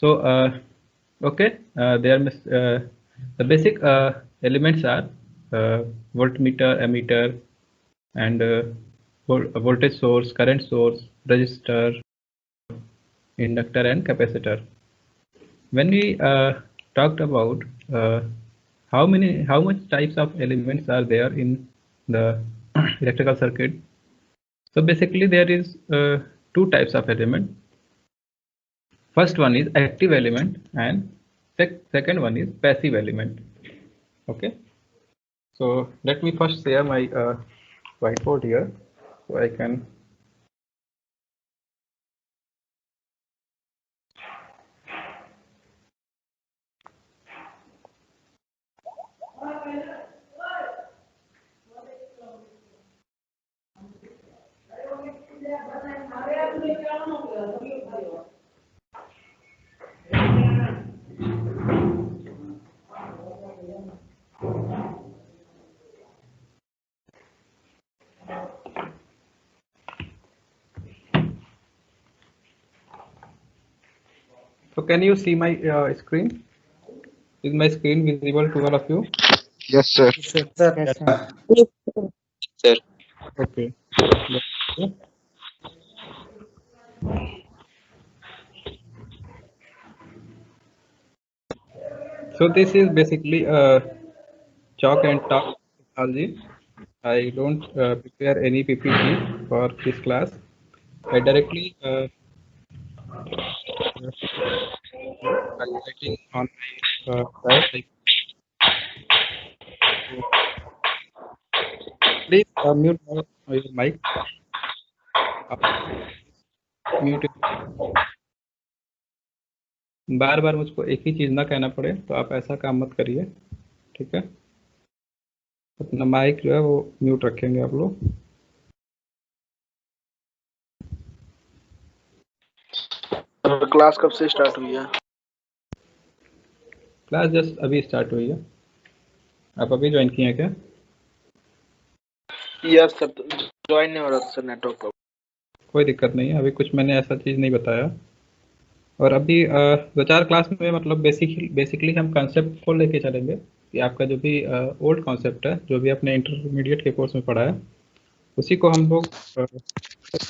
So, okay, the basic elements are voltmeter, ammeter, and voltage source, current source, resistor, inductor, and capacitor. When we talked about how much types of elements are there in the electrical circuit, so basically there is two types of element. First one is active element and second one is passive element. Okay, so let me first share my whiteboard here so I can. So can you see my screen? Is my screen visible to all of you? Yes, sir. Yes, sir. Yes, sir. Sir. Okay. So this is basically a chalk and talk technology. I don't prepare any PPT for this class. I directly by writing on my side. Please mute your mic. Mute बार बार मुझको एक ही चीज ना कहना पड़े तो आप ऐसा काम मत करिए, ठीक है। अपना माइक जो है वो म्यूट रखेंगे आप लोग। क्लास कब से स्टार्ट हुई है? क्लास जस्ट अभी स्टार्ट हुई है। आप अभी ज्वाइन किए हैं क्या? यस सर, ज्वाइन नहीं हो रहा सर नेटवर्क पर। कोई दिक्कत नहीं है, अभी कुछ मैंने ऐसा चीज़ नहीं बताया। और अभी 2-4 क्लास में मतलब बेसिकली हम कंसेप्ट को लेके चलेंगे कि आपका जो भी ओल्ड कॉन्सेप्ट है, जो भी आपने इंटरमीडिएट के कोर्स में पढ़ा है, उसी को हम लोग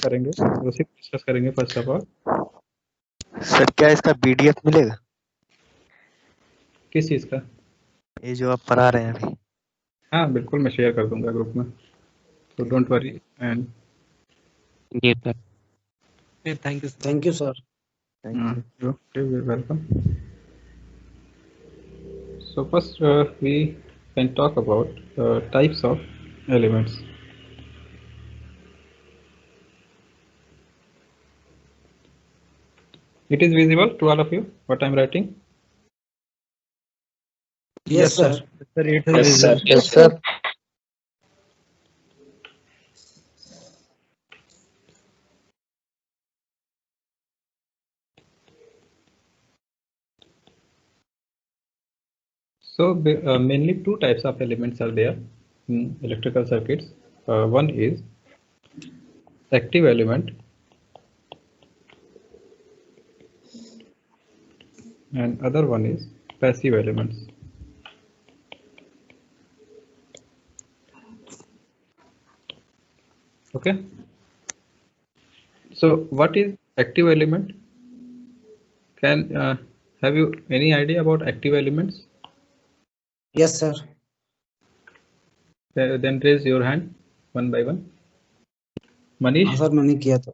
करेंगे, उसी को डिस्कस करेंगे फर्स्ट ऑफ ऑल। सर क्या इसका पीडीएफ मिलेगा? किस चीज़ का? ये जो आप पढ़ा रहे हैं अभी। हाँ बिल्कुल, मैं शेयर कर दूंगा ग्रुप में, तो don't worry. And Yes, sir. Thank you, sir. Thank you, sir. you're welcome. So first we can talk about types of elements. It is visible to all of you what I'm writing? Yes, sir. Sir, it is Yes, sir. visible. Yes, sir. So mainly two types of elements are there in electrical circuits. One is active element and other one is passive elements. Okay. So what is active element? Can have you any idea about active elements? Yes, sir. Then raise your hand one by one. Manish? Sir मैंने किया था।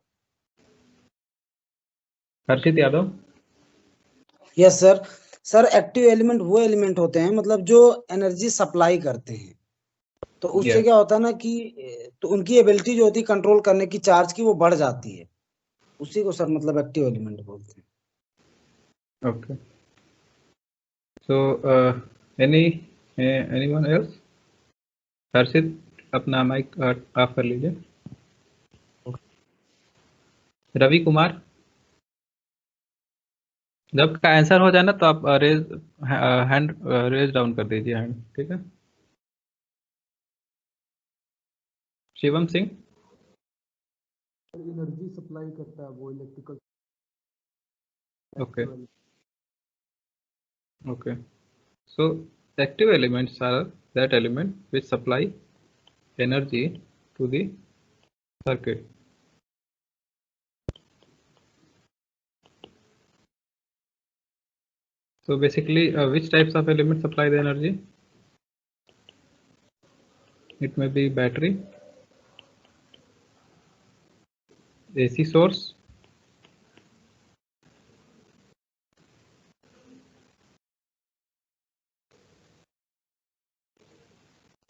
Harshit Yadav? Yes sir. Sir active element वो element होते हैं मतलब जो energy supply करते हैं, तो उससे Yeah. क्या होता है ना कि तो उनकी एबिलिटी जो होती है कंट्रोल करने की चार्ज की वो बढ़ जाती है, उसी को सर मतलब एक्टिव एलिमेंट बोलते हैं। Okay. So anyone else? हर्षित अपना माइक ऑफ कर लीजिए। रवि कुमार, जब का आंसर हो जाए ना तो आप हैंड रेज डाउन कर दीजिए हैंड, ठीक है। शिवम सिंह? एनर्जी सप्लाई करता है वो electrical. Okay. Okay. So active elements are that element which supply energy to the circuit. So basically, which types of elements supply the energy? It may be battery, AC source,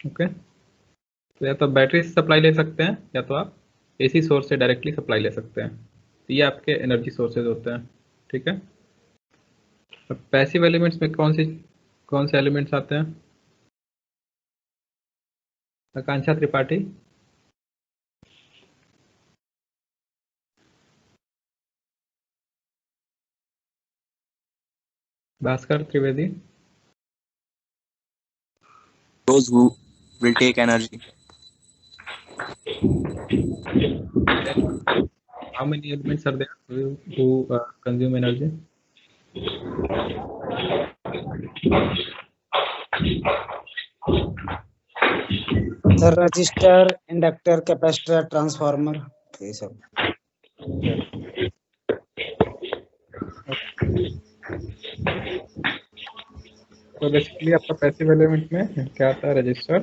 okay तो या तो battery से supply ले सकते हैं या तो आप एसी सोर्स से डायरेक्टली सप्लाई ले सकते हैं। तो ये आपके एनर्जी सोर्सेज होते हैं, ठीक है। अब पैसिव एलिमेंट्स में कौन से एलिमेंट्स आते हैं? Akanksha Tripathi, Bhaskar Trivedi, Those who will take energy. how many elements are there who consume energy? Sir register, inductor, capacitor, transformer, ये सब। तो बेसिकली आपका पैसिव एलिमेंट में क्या आता है? Register,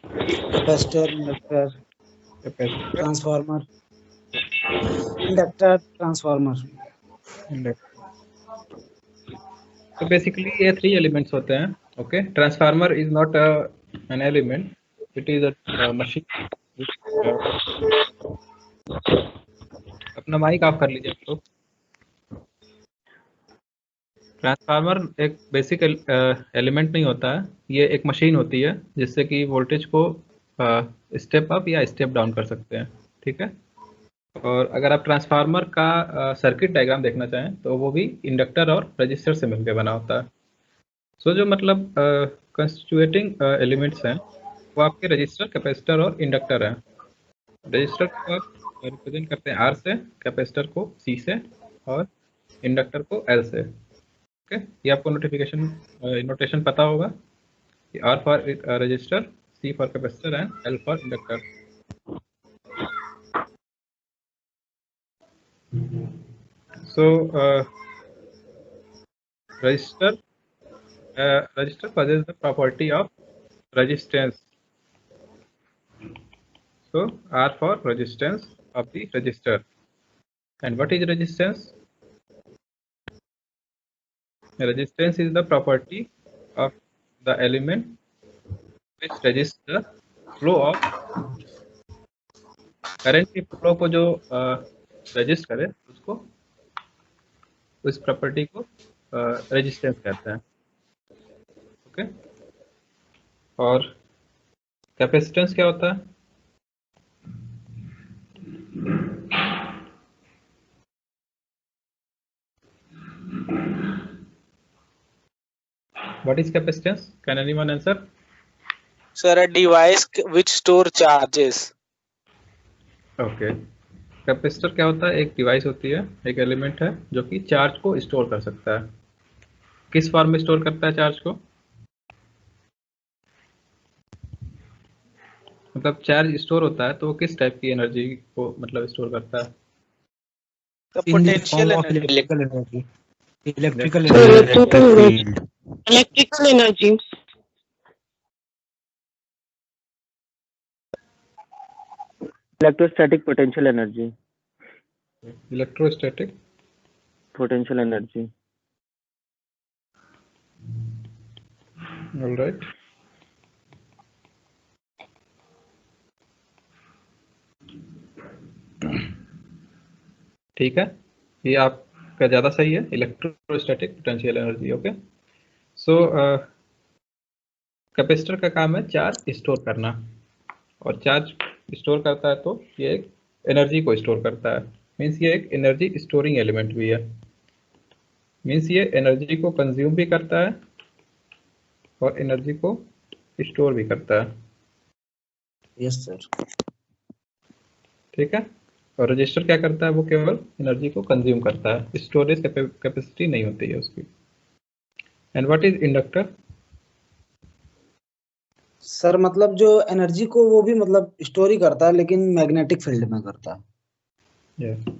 capacitor, inductor, capacitor, transformer, inductor, transformer. तो बेसिकली ये 3 एलिमेंट्स होते हैं, okay. Transformer is not an element, it is a machine. अपना माइक ऑफ कर लीजिए आप लोग। ट्रांसफार्मर एक बेसिक एलिमेंट नहीं होता है, ये एक मशीन होती है जिससे कि वोल्टेज को स्टेप अप या स्टेप डाउन कर सकते हैं, ठीक है। और अगर आप ट्रांसफार्मर का सर्किट डायग्राम देखना चाहें तो वो भी इंडक्टर और रजिस्टर से मिलकर बना होता है। सो जो मतलब कंस्टिट्यूटिंग एलिमेंट्स हैं वो आपके रजिस्टर, कैपेसिटर और इंडक्टर हैं। रजिस्टर को आप रिप्रेजेंट करते हैं R से, कैपेसिटर को C से और इंडक्टर को L से, ओके। ये आपको नोटेशन पता होगा कि R for register, C for capacitor and L for inductor. So resistor possesses the property of resistance. So R for resistance of the resistor. And what is resistance? Resistance is the property of the element which resists the flow of current की flow को जो resist करे उसको, उस property को resistance कहते हैं, okay. और कैपेसिटेंस क्या होता है? What is capacitance? Can anyone answer? Sir, a device which store charges. Okay capacitor क्या होता है? एक डिवाइस होती है, एक एलिमेंट है जो कि चार्ज को स्टोर कर सकता है। किस फॉर्म में स्टोर करता है चार्ज को? मतलब चार्ज स्टोर होता है तो वो किस टाइप की एनर्जी को मतलब स्टोर करता है? The In the potential form of energy. electrical energy. Electrical Electric energy. field. Electrical energy. Electrostatic potential energy. Electrostatic Potential energy. Alright. ठीक है, ये आपका ज़्यादा सही है, इलेक्ट्रोस्टैटिक पोटेंशियल एनर्जी, ओके। सो कैपेसिटर का काम है चार्ज स्टोर करना, और चार्ज स्टोर करता है तो ये एक एनर्जी को स्टोर करता है। मीन्स ये एक एनर्जी स्टोरिंग एलिमेंट भी है। मीन्स ये एनर्जी को कंज्यूम भी करता है और एनर्जी को स्टोर भी करता है। Yes sir. ठीक है, और रजिस्टर क्या करता है? वो केवल एनर्जी को कंज्यूम करता है, स्टोरेज कैपेसिटी नहीं होती है उसकी। And what is inductor? Sir मतलब जो एनर्जी को वो भी मतलब स्टोर ही करता है, लेकिन मैग्नेटिक फील्ड में करता है। Yeah.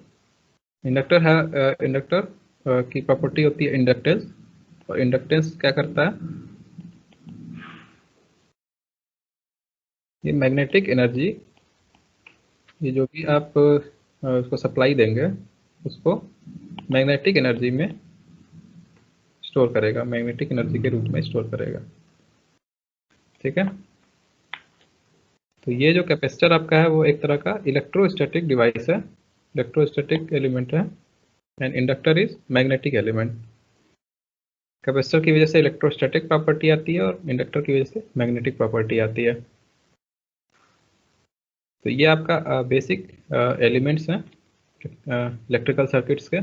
इंडक्टर है, इंडक्टर की प्रॉपर्टी होती है इंडक्टेंस, और इंडक्टेंस क्या करता है, ये मैग्नेटिक एनर्जी, ये जो भी आप उसको सप्लाई देंगे उसको मैग्नेटिक एनर्जी में स्टोर करेगा, मैग्नेटिक एनर्जी के रूप में स्टोर करेगा। ठीक है, तो ये जो कैपेसिटर आपका है वो एक तरह का इलेक्ट्रोस्टैटिक डिवाइस है, इलेक्ट्रोस्टैटिक एलिमेंट है, and inductor is magnetic element. Capacitor की वजह से इलेक्ट्रोस्टैटिक प्रॉपर्टी आती है और इंडक्टर की वजह से मैग्नेटिक प्रॉपर्टी आती है। तो ये आपका बेसिक एलिमेंट्स हैं इलेक्ट्रिकल सर्किट्स के।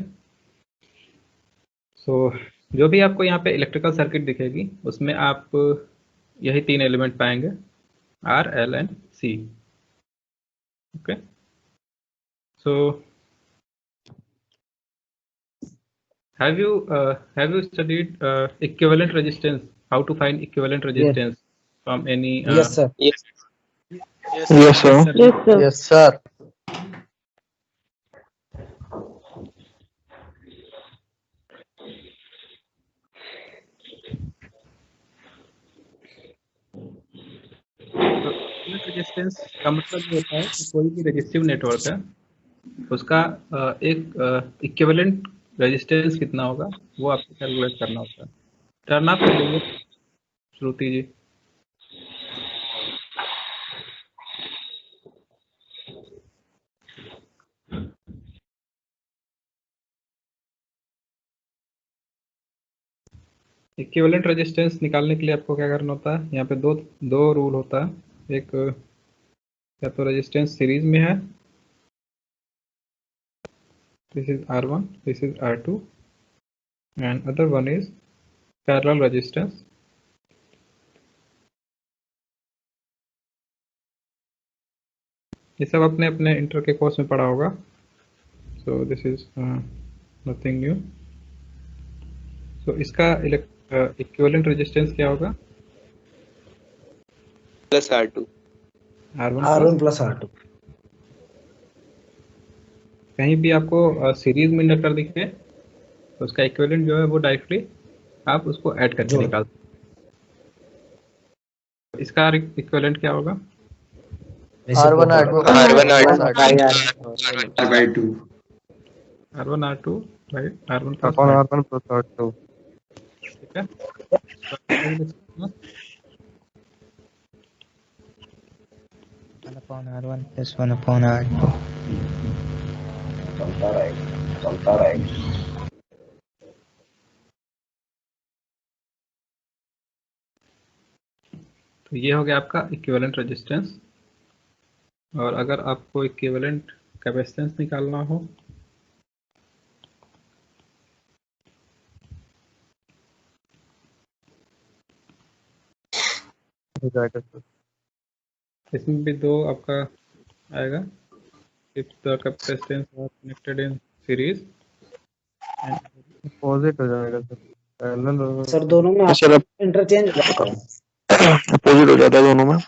सो जो भी आपको यहाँ पे इलेक्ट्रिकल सर्किट दिखेगी उसमें आप यही 3 एलिमेंट पाएंगे, R, L and C। Okay, so have you studied equivalent resistance, how to find equivalent resistance from any yes sir. Yes. Yes, sir. Yes, sir. Yes, sir. Resistance का मतलब ये होता है कि कोई भी रेजिस्टिव नेटवर्क है उसका एक इक्विवेलेंट रेजिस्टेंस कितना होगा वो आपको कैलकुलेट करना होता है। टर्न ऑफ कर लीजिए श्रुति जी। इक्विवेलेंट रेजिस्टेंस निकालने के लिए आपको क्या करना होता है, यहाँ पे दो रूल होता है। एक या तो रेजिस्टेंस सीरीज में है, this is R1, this is R2, and other one is parallel resistance। ये सब अपने अपने इंटर के कोर्स में पढ़ा होगा। So this is nothing new. So इसका इक्विवेलेंट रेजिस्टेंस क्या होगा, plus R2। R1 plus R2। कहीं भी आपको सीरीज में इंडक्टर दिखे तो उसका इक्विवेलेंट जो है वो डायरेक्टली आप उसको ऐड करके निकाल सकते हैं। इसका इक्विवेलेंट क्या होगा, R1 R2 R1 R2 R1 R2 right, R1 plus upon R1 plus R2. ठीक है। 1 upon R1 plus 1 upon R2. चलता रहेगा। तो ये हो गया आपका इक्विवेलेंट रेजिस्टेंस। और अगर आपको इक्विवेलेंट कैपेसिटेंस निकालना हो हो जाएगा सर। इसमें भी दो आपका आएगा, if the capacitance are connected in series and opposite हो जाएगा सर, पैरेलल सर दोनों में सर इंटरचेंज अपोजिट हो जाता है दोनों में।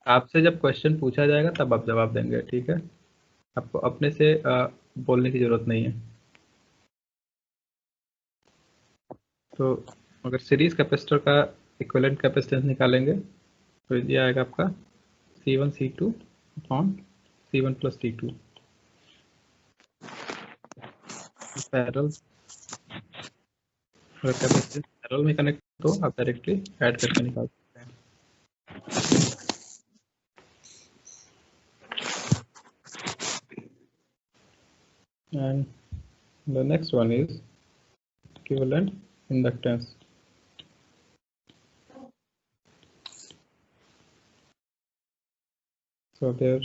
आपसे जब क्वेश्चन पूछा जाएगा तब आप जवाब देंगे। ठीक है, आपको अपने से बोलने की जरूरत नहीं है। तो अगर सीरीज कैपेसिटर का इक्विवेलेंट कैपेसिटेंस निकालेंगे तो ये आएगा आपका C1 C2 upon C1 plus C2। Parallel, अगर कैपेसिटेंस पैरेलल में कनेक्ट तो आप डायरेक्टली ऐड करके निकाल सकते हैं। And the next one is equivalent inductance। So there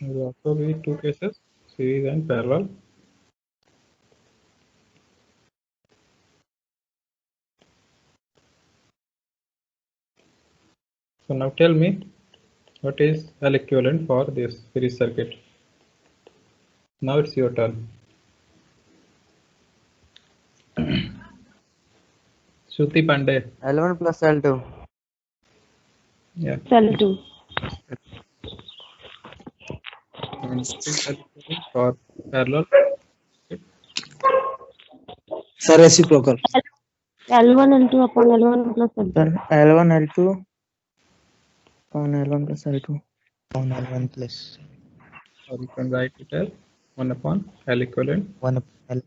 will also be two cases, series and parallel। So now tell me what is L equivalent for this series circuit। Now it's your turn। Shruti Pandey. L1 plus L2. Yeah. L2. And it is equivalent for parallel. Sir reciprocal L1 L2 upon L1 plus L2. Sir, L1 L2 upon L1 plus L2 upon L1 plus Or you can write it as 1 upon L equivalent 1 upon L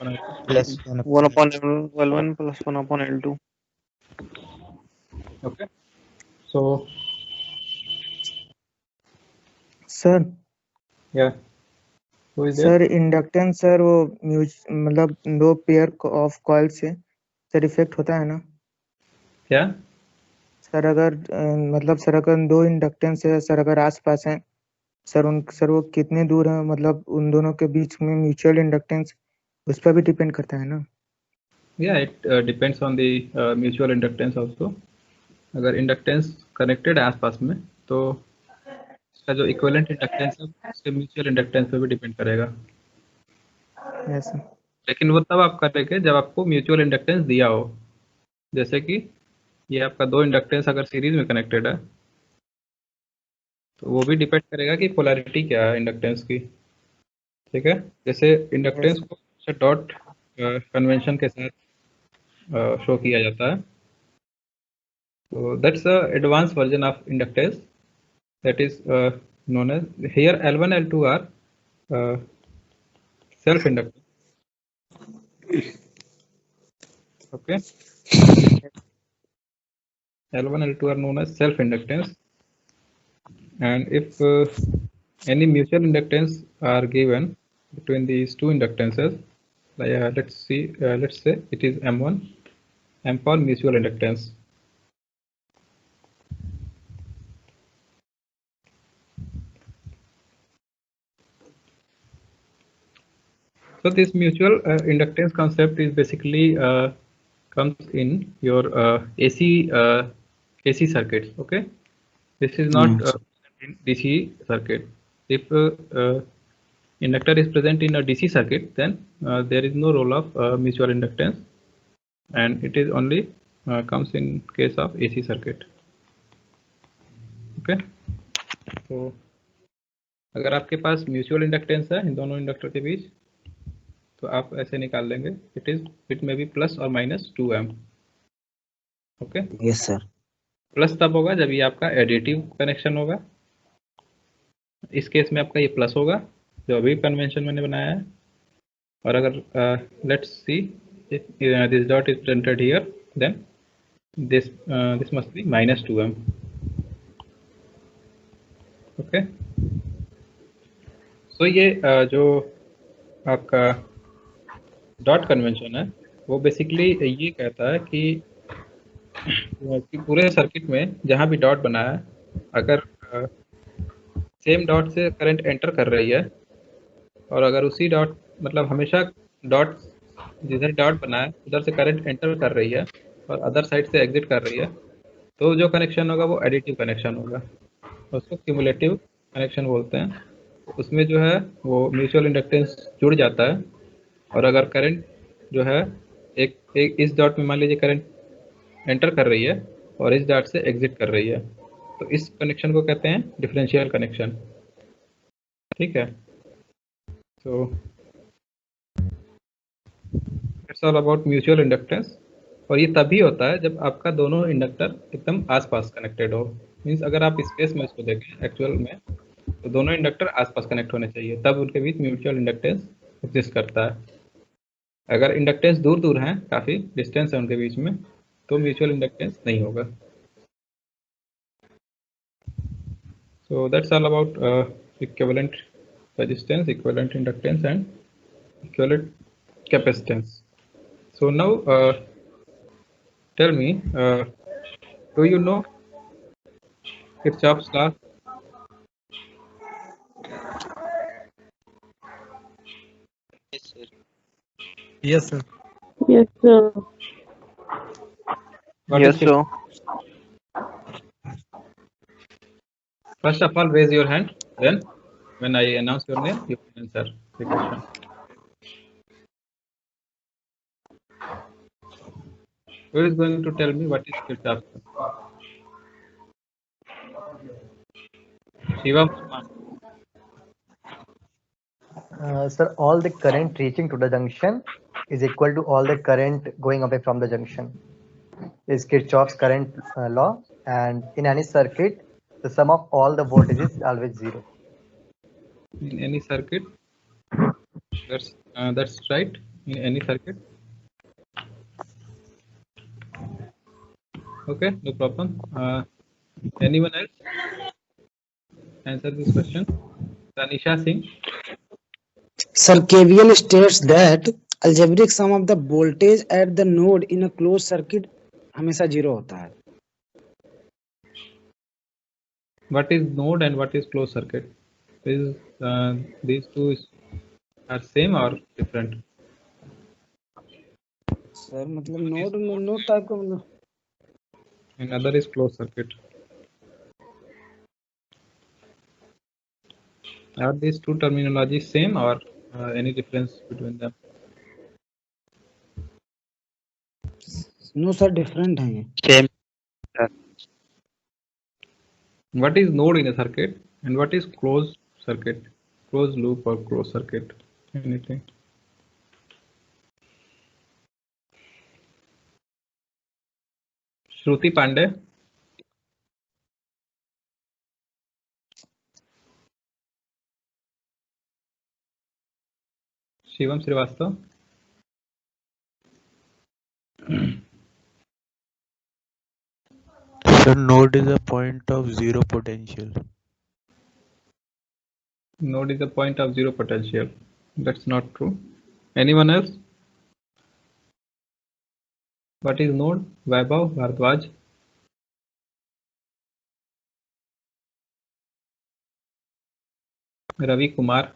on L. plus 1 1 upon upon L1 plus 1 upon L2. Okay. So Sir, yeah. Who is there? Sir inductance sir वो मतलब दो pair of coil से sir effect होता है ना क्या? Sir अगर मतलब सर अगर दो इंडक्टेंस है सर अगर आसपास हैं सर वो कितने दूर है मतलब उन दोनों के बीच में म्यूचुअल इंडक्टेंस उस पर भी डिपेंड करता है ना Yeah, it depends on the mutual inductance also. अगर इंडक्टेंस कनेक्टेड है आसपास में तो इसका जो इक्विवेलेंट इंडक्टेंस है उसके म्यूचुअल इंडक्टेंस पे भी डिपेंड करेगा। यस लेकिन वो तब आप करेंगे जब आपको म्यूचुअल इंडक्टेंस दिया हो। जैसे कि ये आपका दो इंडक्टेंस अगर सीरीज में कनेक्टेड है तो वो भी डिपेंड करेगा कि पोलैरिटी क्या है इंडक्टेंस की। ठीक है, जैसे इंडक्टेंस को डॉट कन्वेंशन के साथ शो किया जाता है। So that's a advanced version of inductance that is known as here L1 L2 are self inductance. Okay, L1 L2 are known as self inductance, and if any mutual inductance are given between these two inductances, let's say it is M1, M for mutual inductance. So this mutual inductance concept is basically comes in your AC circuits. Okay, this is not in DC circuit. If inductor is present in a DC circuit, then there is no role of mutual inductance, and it is only comes in case of AC circuit. Okay, तो अगर आपके पास mutual inductance है इन दोनों inductor के बीच तो आप ऐसे निकाल लेंगे इट मे बी प्लस और minus 2m। Okay, yes sir. Plus तब होगा जब ये आपका एडिटिव कनेक्शन होगा। इस केस में आपका ये प्लस होगा जो अभी कन्वेंशन मैंने बनाया है। और अगर let's see this dot is printed here then this must be minus 2m। Okay, so ये जो आपका डॉट कन्वेंशन है वो बेसिकली ये कहता है कि पूरे सर्किट में जहाँ भी डॉट बना है अगर सेम डॉट से करंट एंटर कर रही है और अगर उसी डॉट मतलब हमेशा डॉट जिधर डॉट बना है उधर से करंट एंटर कर रही है और अदर साइड से एग्जिट कर रही है तो जो कनेक्शन होगा वो एडिटिव कनेक्शन होगा, उसको क्यूमुलेटिव कनेक्शन बोलते हैं। उसमें जो है वो म्यूचुअल इंडक्टेंस जुड़ जाता है और अगर करंट जो है एक इस डॉट में मान लीजिए करंट एंटर कर रही है और इस डॉट से एग्जिट कर रही है तो इस कनेक्शन को कहते हैं डिफरेंशियल कनेक्शन। ठीक है, तो it's all about mutual inductance. और ये तभी होता है जब आपका दोनों इंडक्टर एकदम आसपास कनेक्टेड हो। मीन्स अगर आप स्पेस में इसको देखें एक्चुअल में तो दोनों इंडक्टर आसपास कनेक्ट होने चाहिए तब उनके बीच म्यूचुअल इंडक्टेंस एग्जिस्ट करता है। अगर इंडक्टेंस दूर दूर हैं काफ़ी डिस्टेंस है उनके बीच में तो म्यूचुअल इंडक्टेंस नहीं होगा। सो that's all about equivalent resistance, equivalent inductance and equivalent capacitance. So now tell me, do you know Kirchhoff's law? Yes, sir. Yes, sir. Yes, sir. What Yes, is sir. First of all, raise your hand. Then, when I announce your name, you can answer the question. Who is going to tell me what is Kirchhoff's law? Shivam. Sir, all the current reaching to the junction is equal to all the current going away from the junction. Is Kirchhoff's current law, and in any circuit, the sum of all the voltages is always zero. In any circuit, that's right. In any circuit. Okay, no problem. Anyone else answer this question? Tanisha Singh. Sir, KVL states that algebraic sum of the voltage at the node in a closed circuit हमेशा zero होता है. What is node and what is closed circuit? These two are same or different? Sir मतलब node type का मतलब. And other is closed circuit. Are these two terminologies same or any difference between them? No sir, different है ये. Same. What is node in a circuit and what is closed circuit? Closed loop or closed circuit? Anything? Shruti Pandey. Shivam Srivastava. So node is a point of zero potential. Node is a point of zero potential. That's not true. Anyone else? What is node? Vaibhav Bharadwaj. Ravi Kumar.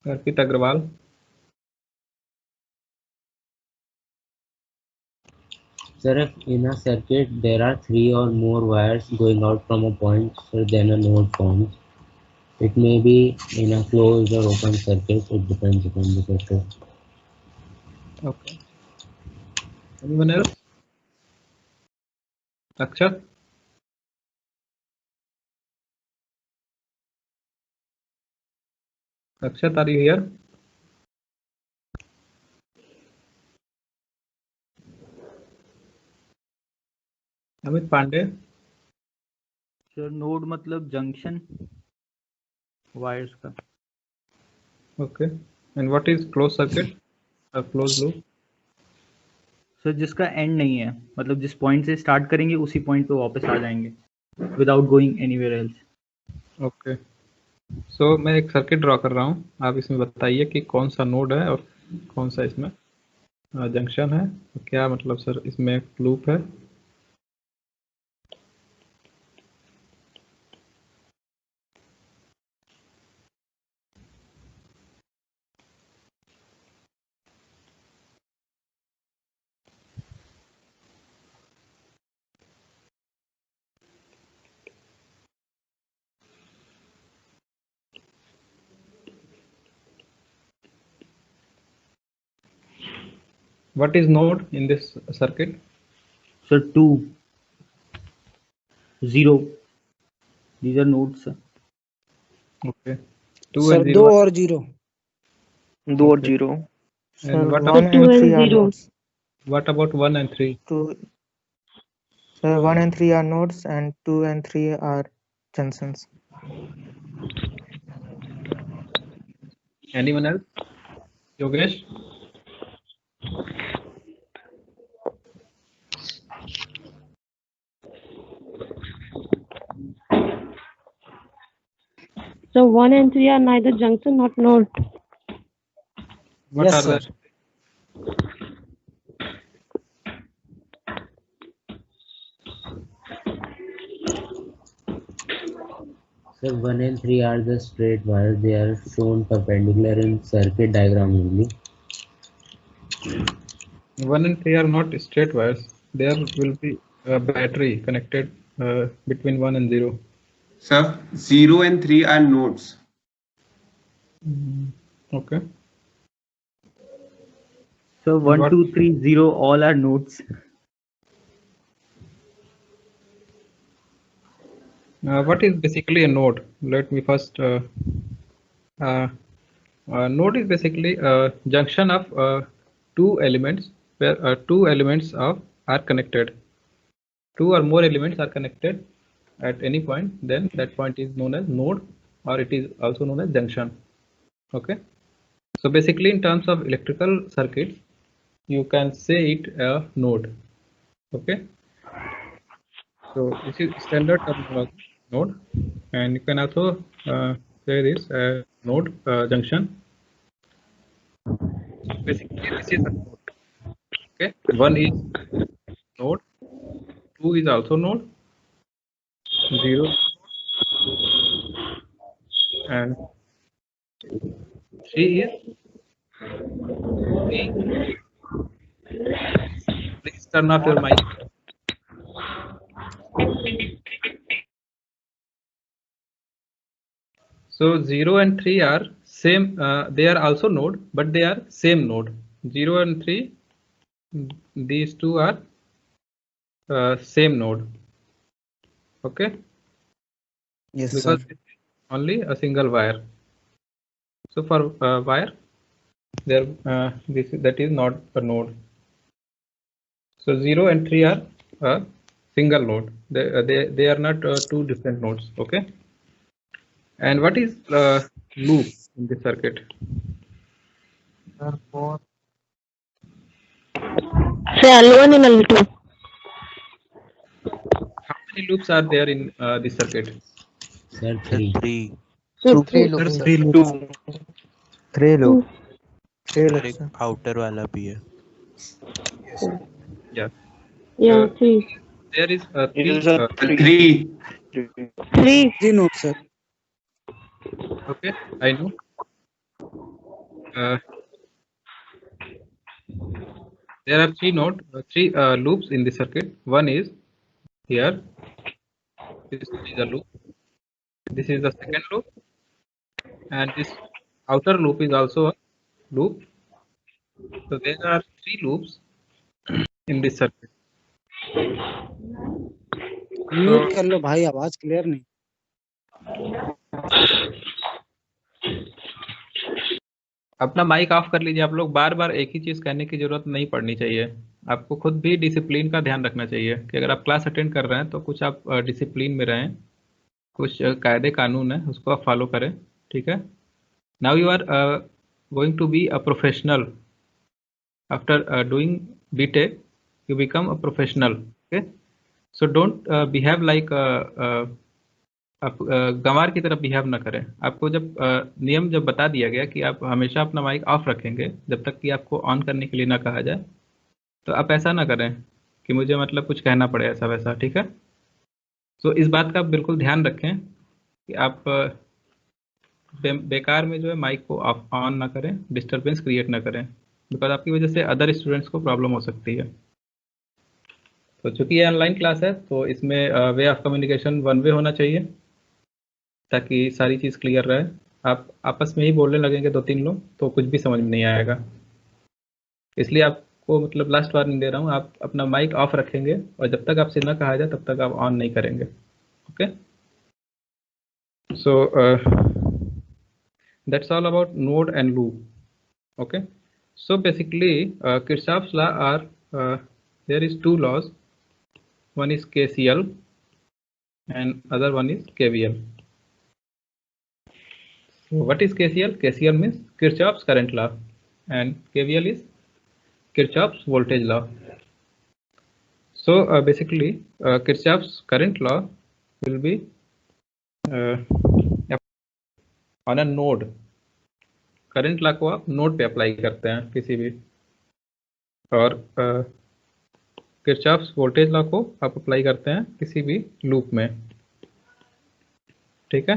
Arpit Agrawal. Sir, if in a circuit there are 3 or more wires going out from a point, so then a node forms. It may be in a closed or open circuit. It depends upon the circuit. Okay. Anyone else? Akshat? Akshat, are you here? Amit Pandey. Sir node मतलब junction wires का. Okay. And what is closed circuit? A closed loop? Sir जिसका and नहीं है, मतलब जिस point से start करेंगे उसी पॉइंट पे वापस आ जाएंगे without going anywhere else. Okay. So मैं एक सर्किट ड्रॉ कर रहा हूँ. आप इसमें बताइए कि कौन सा नोड है और कौन सा इसमें जंक्शन है. तो क्या मतलब सर इसमें एक लूप है. What is node in this circuit? Sir, 2, 0. These are nodes, sir. Okay. 2 Sir, and 0. 2 और 0. 2 और 0. And what 1 about and 3 are nodes. What about 1 and 3? So 1 and 3 are nodes and 2 and 3 are junctions. Anyone else? Yogesh? So 1 and 3 are neither junction nor node. What Yes, are sir. the So 1 and 3 are the straight wires. They are shown perpendicular in circuit diagram only. 1 and 3 are not straight wires. There will be a battery connected between 1 and 0. Sir, 0 and 3 are nodes. Okay. So 1, 2, 3, 0, all are nodes. What is basically a node? Let me first. Node is basically a junction of two elements where two elements are connected. Two or more elements are connected at any point. Then that point is known as node, or it is also known as junction. Okay. So basically, in terms of electrical circuits, you can say it a node. Okay. So this is standard terminology, node, and you can also say this node junction. Basically, this is a node. Okay, one is node, two is also node, 0 and 3 is 3. Please turn off your mic. So 0 and 3 are same. They are also node, but they are same node. 0 and 3. These two are same node. Okay. Yes, because sir. it's only a single wire. So for wire, there that is not a node. So 0 and 3 are a single node. They are not two different nodes. Okay. And what is loop in this circuit? Say L1 and L2. How many loops are there in this circuit? Sir, 3. 3. So Three two. loops. Three loops. Three loop. Three और loops. एक outer वाला भी है. Yeah. Yeah, 3. There is three. Three. Three. 3 nodes, sir. Okay, I know. There are three loops in the circuit. One is here. This is a loop. This is the second loop, and this outer loop is also a loop. So there are three loops in this circuit. Mute कर लो भाई, आवाज clear नहीं. अपना mic off कर लीजिए आप लोग. बार बार एक ही चीज कहने की जरूरत नहीं पड़नी चाहिए. आपको खुद भी डिसिप्लिन का ध्यान रखना चाहिए कि अगर आप क्लास अटेंड कर रहे हैं तो कुछ आप डिसिप्लिन में रहें, कुछ कायदे कानून है उसको आप फॉलो करें. ठीक है. Now you are going to be a professional. After doing BTech you become a professional. Okay, so don't behave like आप गंवार की तरह बिहेव ना करें. आपको जब नियम जब बता दिया गया कि आप हमेशा अपना माइक ऑफ रखेंगे जब तक कि आपको ऑन करने के लिए ना कहा जाए, तो आप ऐसा ना करें कि मुझे मतलब कुछ कहना पड़े ऐसा वैसा. ठीक है. तो इस बात का आप बिल्कुल ध्यान रखें कि आप बेकार में जो है माइक को ऑन ना करें, डिस्टर्बेंस क्रिएट ना करें, बिकॉज आपकी वजह से अदर स्टूडेंट्स को प्रॉब्लम हो सकती है. तो चूंकि ये ऑनलाइन क्लास है तो इसमें way of communication one way होना चाहिए ताकि सारी चीज़ क्लियर रहे. आप आपस में ही बोलने लगेंगे दो तीन लोग तो कुछ भी समझ में नहीं आएगा. इसलिए आपको मतलब लास्ट वार्निंग दे रहा हूँ, आप अपना माइक ऑफ रखेंगे और जब तक आपसे ना कहा जाए तब तक आप ऑन नहीं करेंगे. Okay. So that's all about node and loop. Okay. So basically Kirchhoff's law are there is two laws. One is KCL and other one is KVL. So what is KCL? KCL means Kirchhoff's current law and KVL is Kirchhoff's voltage law. So basically Kirchhoff's current law will be on a node. Current law को आप node पे apply करते हैं किसी भी, और Kirchhoff's voltage law को आप अप्लाई करते हैं किसी भी लूप में. ठीक है.